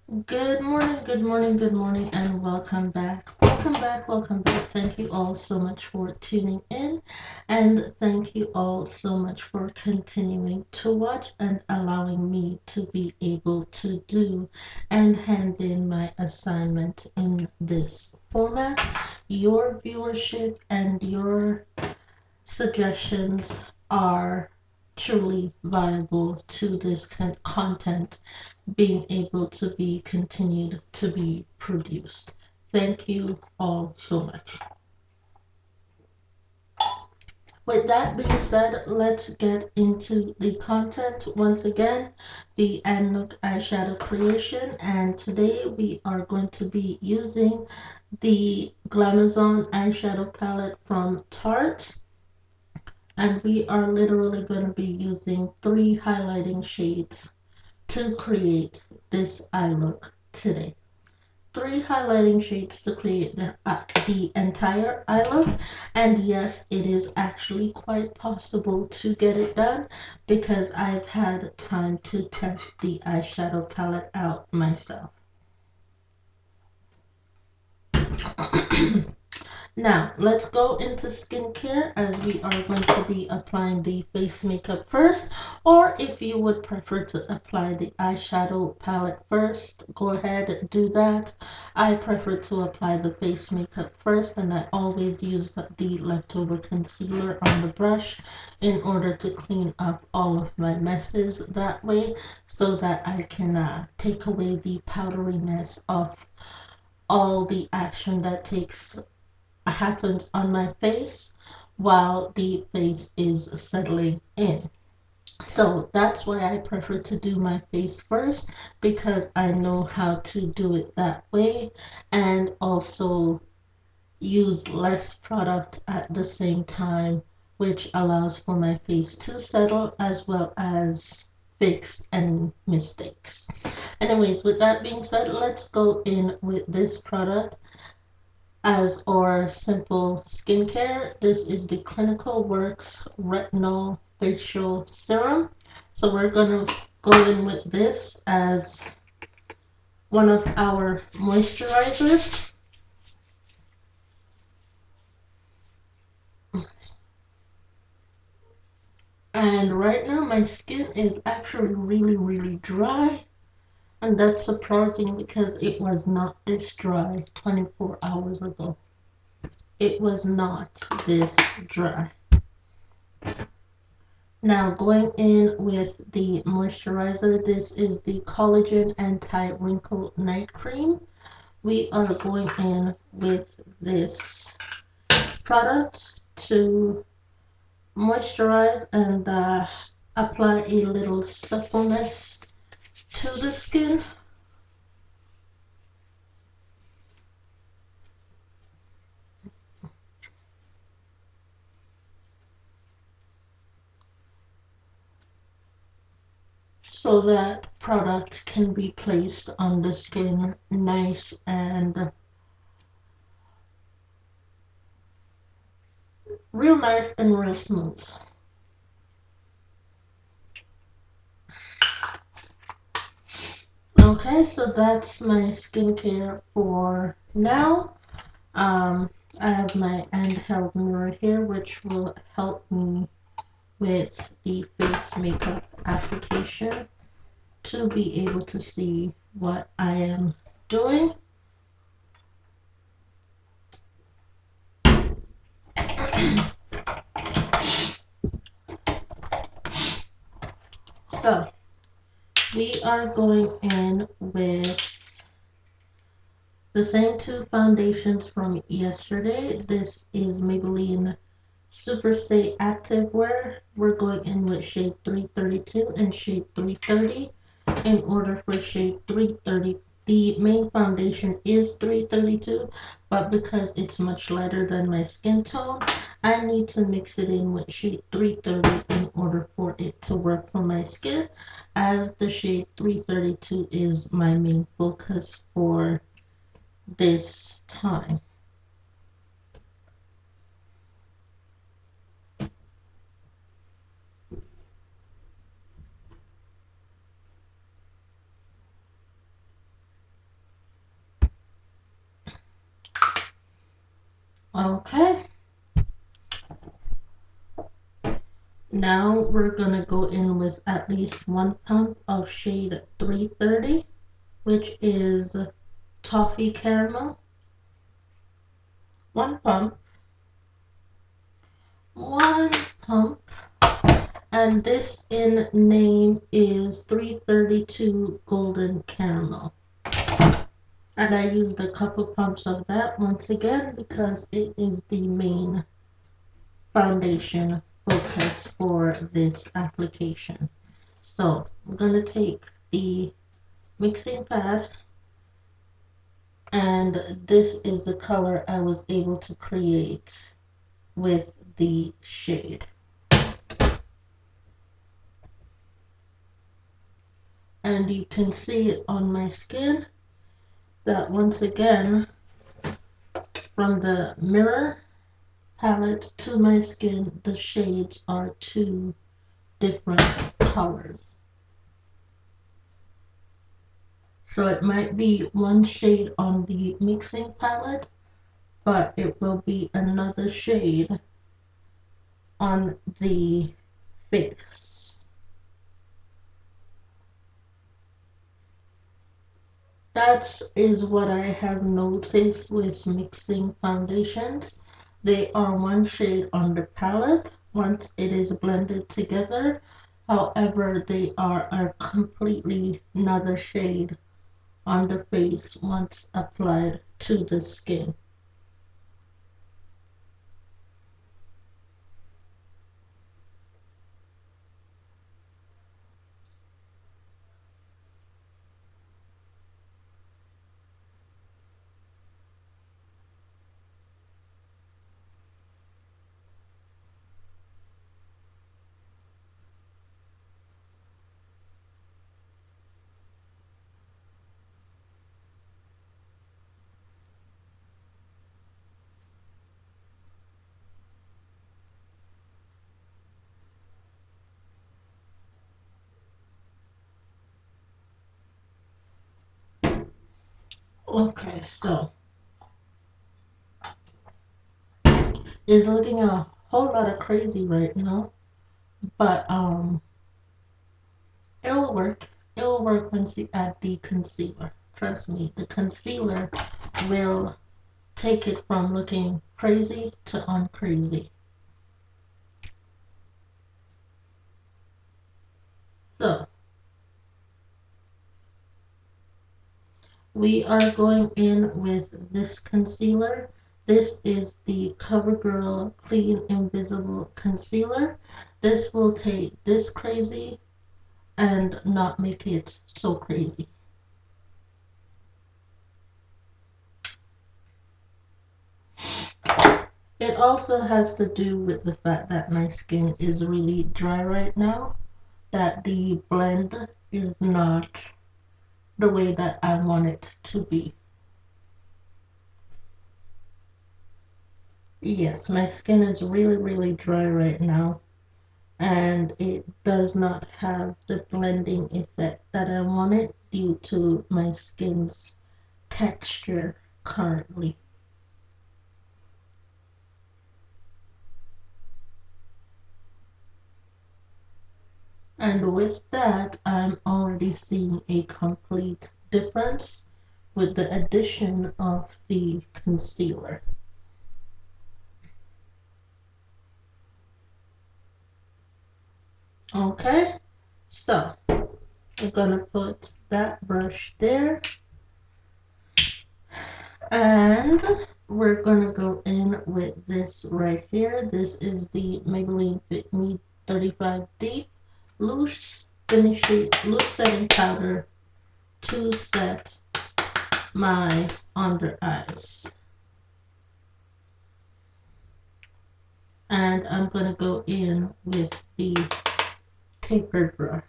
Good morning, good morning, good morning, and welcome back. Welcome back, welcome back. Thank you all so much for tuning in, and thank you all so much for continuing to watch and allowing me to be able to do and hand in my assignment in this format. Your viewership and your suggestions are truly viable to this content being able to be continued to be produced. Thank you all so much. With that being said, let's get into the content. Once again, the NOOK eyeshadow creation, and today we are going to be using the Glamazon eyeshadow palette from Tarte, and we are literally going to be using 3 highlighting shades to create this eye look today. 3 highlighting shades to create the entire eye look, and yes, it is actually quite possible to get it done because I've had time to test the eyeshadow palette out myself. Now, let's go into skincare as we are going to be applying the face makeup first, or if you would prefer to apply the eyeshadow palette first, go ahead, do that. I prefer to apply the face makeup first, and I always use the leftover concealer on the brush in order to clean up all of my messes that way so that I can take away the powderiness of all the action that takes happens on my face while the face is settling in. So that's why I prefer to do my face first, because I know how to do it that way and also use less product at the same time, which allows for my face to settle as well as fix any mistakes. Anyways, with that being said, let's go in with this product as our simple skincare. This is the Clinical Works Retinol Facial Serum. So we're going to go in with this as one of our moisturizers. And right now my skin is actually really dry. And that's surprising because it was not this dry 24 hours ago. It was not this dry. Now going in with the moisturizer, this is the Collagen Anti-Wrinkle Night Cream. We are going in with this product to moisturize and apply a little suppleness to the skin. So that product can be placed on the skin nice and real smooth. Okay, so that's my skincare for now. I have my handheld mirror here, which will help me with the face makeup application to be able to see what I am doing. So we are going in with the same 2 foundations from yesterday. This is Maybelline Superstay Activewear. We're going in with shade 332 and shade 330. In order for shade 330, the main foundation is 332, but because it's much lighter than my skin tone, I need to mix it in with shade 330 in order for it to work for my skin, as the shade 332 is my main focus for this time. Okay. Now we're gonna go in with at least 1 pump of shade 330, which is toffee caramel. 1 pump. 1 pump. And this in name is 332 golden caramel. And I used a couple pumps of that once again because it is the main foundation focus for this application. So I'm gonna take the mixing pad, and this is the color I was able to create with the shade. And you can see it on my skin that once again, from the mirror palette to my skin, the shades are 2 different colors. So it might be 1 shade on the mixing palette, but it will be another shade on the face. That is what I have noticed with mixing foundations. They are 1 shade on the palette once it is blended together. However, they are a completely another shade on the face once applied to the skin. Okay, so it's looking a whole lot of crazy right now, but it'll work. It'll work once you add the concealer. Trust me, the concealer will take it from looking crazy to uncrazy. So we are going in with this concealer. This is the CoverGirl Clean Invisible Concealer. This will take this crazy and not make it so crazy. It also has to do with the fact that my skin is really dry right now, that the blend is not the way that I want it to be. Yes, my skin is really dry right now, and it does not have the blending effect that I wanted due to my skin's texture currently. And with that, I'm already seeing a complete difference with the addition of the concealer. Okay, so I'm gonna put that brush there, and we're gonna go in with this right here. This is the Maybelline Fit Me 35 Deep Loose Finishing Loose Setting Powder to set my under eyes. And I'm gonna go in with the tapered brush.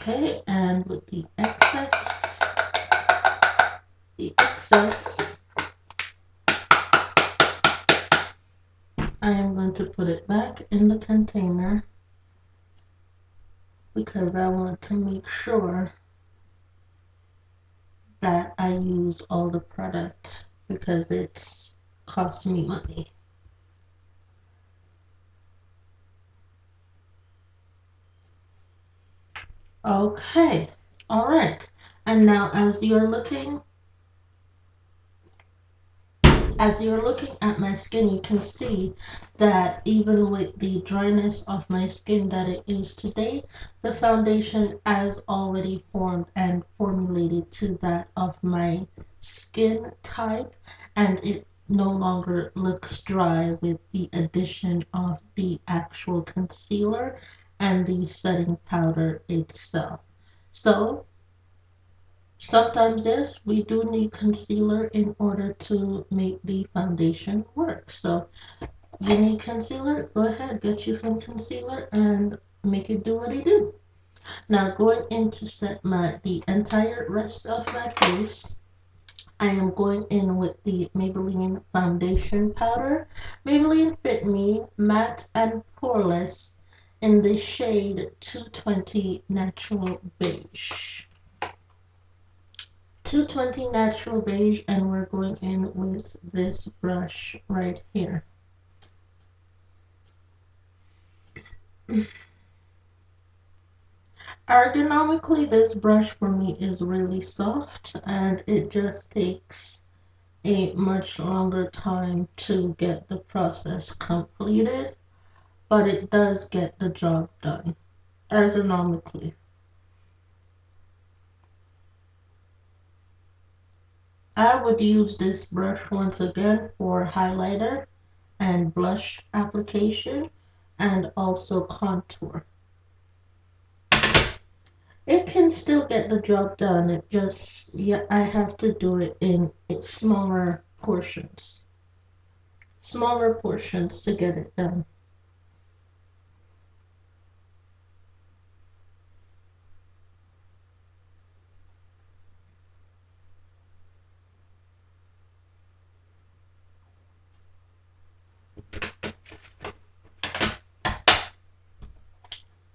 Okay, and with the excess, I am going to put it back in the container because I want to make sure that I use all the product because it's cost me money. Okay, all right. And now as you're looking at my skin, you can see that even with the dryness of my skin that it is today, the foundation has already formed and formulated to that of my skin type, and it no longer looks dry with the addition of the actual concealer and the setting powder itself. So sometimes, yes, we do need concealer in order to make the foundation work. So you need concealer, go ahead, get you some concealer and make it do what it do. Now going in to set the entire rest of my face, I am going in with the Maybelline foundation powder, Maybelline Fit Me Matte and Poreless in the shade 220 Natural Beige. 220 natural beige, and we're going in with this brush right here. Ergonomically, this brush for me is really soft and it just takes a much longer time to get the process completed, but it does get the job done ergonomically. I would use this brush once again for highlighter and blush application and also contour. It can still get the job done. It just, yeah, I have to do it in smaller portions. Smaller portions to get it done.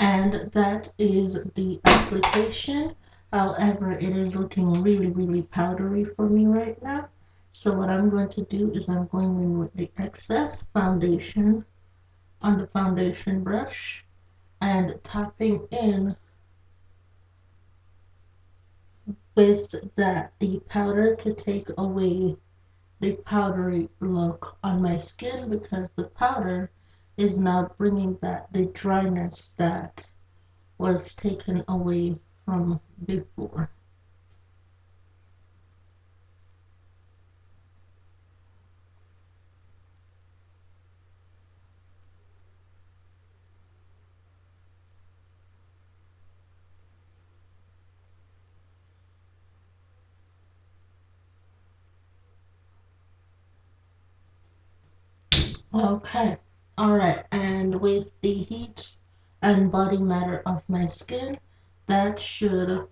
And that is the application. However, it is looking really, really powdery for me right now. So what I'm going to do is I'm going in with the excess foundation on the foundation brush and tapping in with the powder to take away the powdery look on my skin because the powder is now bringing back the dryness that was taken away from before. Okay, alright, and with the heat and body matter of my skin, that should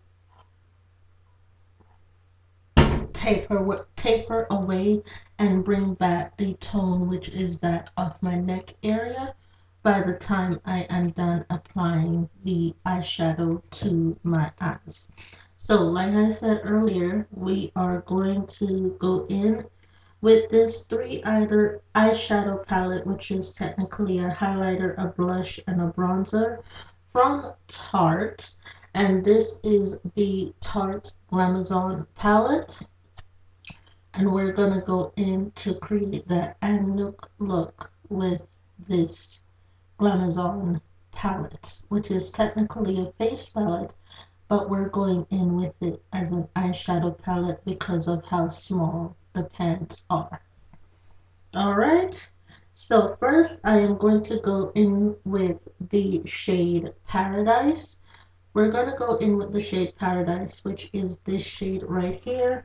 taper away and bring back the tone, which is that of my neck area, by the time I am done applying the eyeshadow to my eyes. So like I said earlier, we are going to go in with this three eyeshadow palette, which is technically a highlighter, a blush, and a bronzer from Tarte. And this is the Tarte Glamazon palette. And we're gonna go in to create that NOOK look with this Glamazon palette, which is technically a face palette, but we're going in with it as an eyeshadow palette because of how small the pans are. Alright, so first I am going to go in with the shade Paradise. We're going to go in with the shade Paradise, which is this shade right here,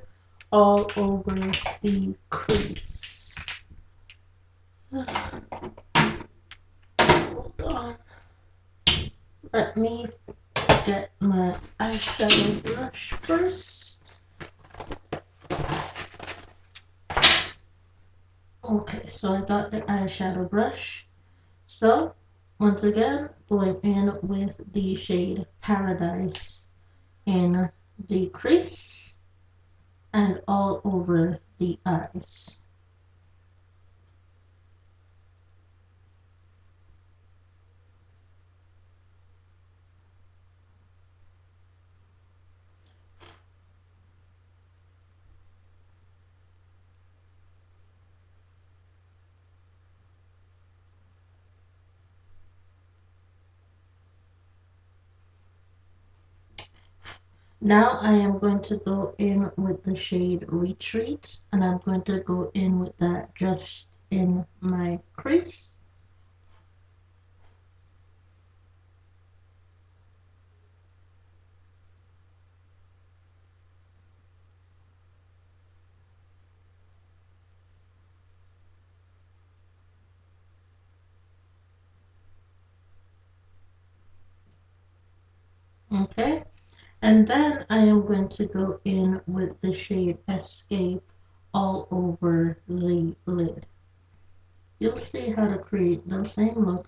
all over the crease. Hold on. Let me get my eyeshadow brush first. Okay, so I got the eyeshadow brush. So, once again, going in with the shade Paradise in the crease and all over the eyes. Now I am going to go in with the shade Retreat, and I'm going to go in with that just in my crease. Okay, and then I am going to go in with the shade Escape all over the lid. You'll see how to create the same look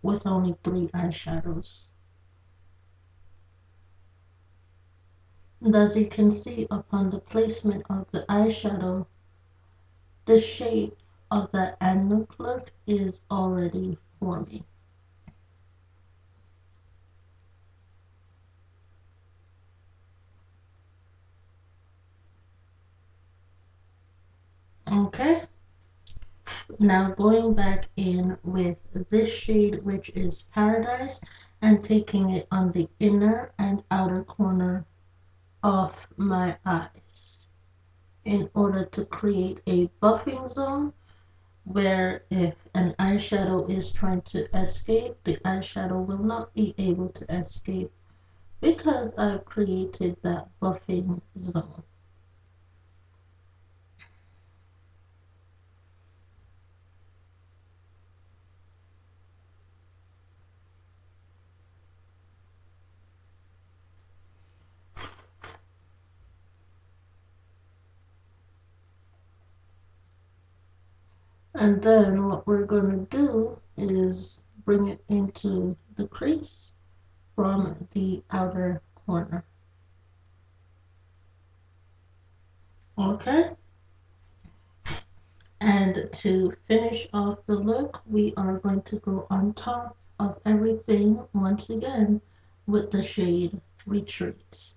with only 3 eyeshadows. And as you can see upon the placement of the eyeshadow, the shape of that NOOK look is already forming. Okay, now going back in with this shade, which is Paradise, and taking it on the inner and outer corner of my eyes in order to create a buffing zone where if an eyeshadow is trying to escape, the eyeshadow will not be able to escape because I've created that buffing zone. And then what we're going to do is bring it into the crease from the outer corner. Okay? And to finish off the look, we are going to go on top of everything once again with the shade Retreat.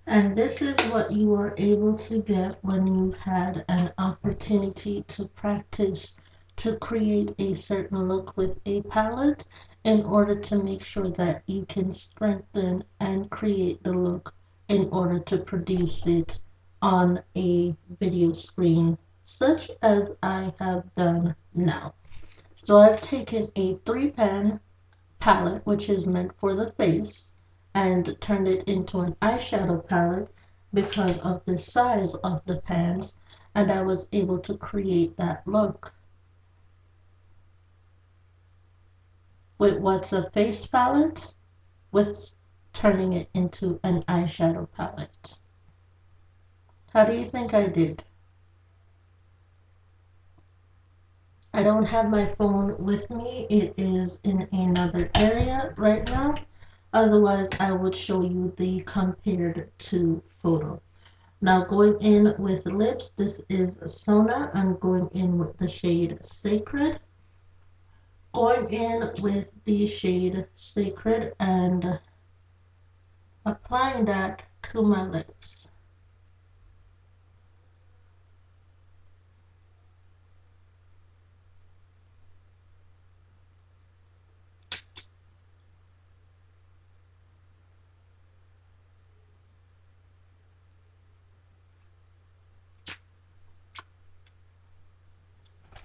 And this is what you are able to get when you've had an opportunity to practice to create a certain look with a palette in order to make sure that you can strengthen and create the look in order to produce it on a video screen such as I have done now. So I've taken a 3-pan palette, which is meant for the face, and turned it into an eyeshadow palette because of the size of the pans, and I was able to create that look. With what's a face palette, with turning it into an eyeshadow palette. How do you think I did? I don't have my phone with me. It is in another area right now. Otherwise, I would show you the compared to photo. Now going in with lips, this is Sona. I'm going in with the shade Sacred. Going in with the shade Sacred and applying that to my lips.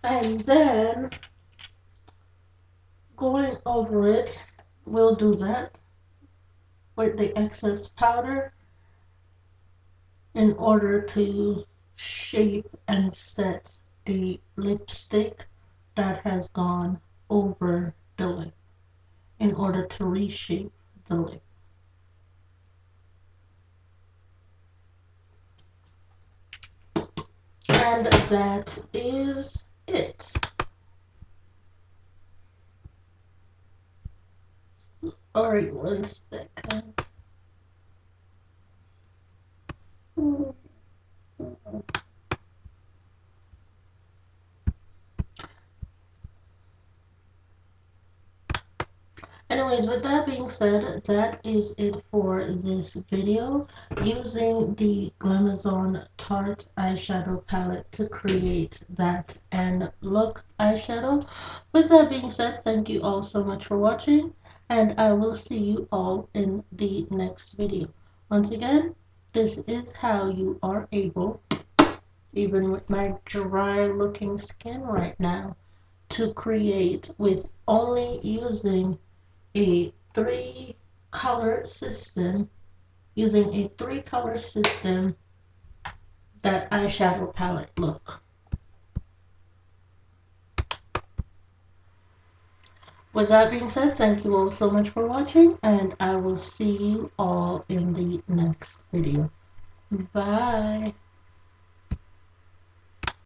And then going over it, we'll do that with the excess powder in order to shape and set the lipstick that has gone over the lip, in order to reshape the lip. And that is it. Alright, 1 second. Anyways, with that being said, that is it for this video using the Glamazon Tarte eyeshadow palette to create that and look eyeshadow. With that being said, thank you all so much for watching, and I will see you all in the next video. Once again, this is how you are able, even with my dry looking skin right now, to create with only using a three-color system, that eyeshadow palette look. With that being said, thank you all so much for watching, and I will see you all in the next video. Bye.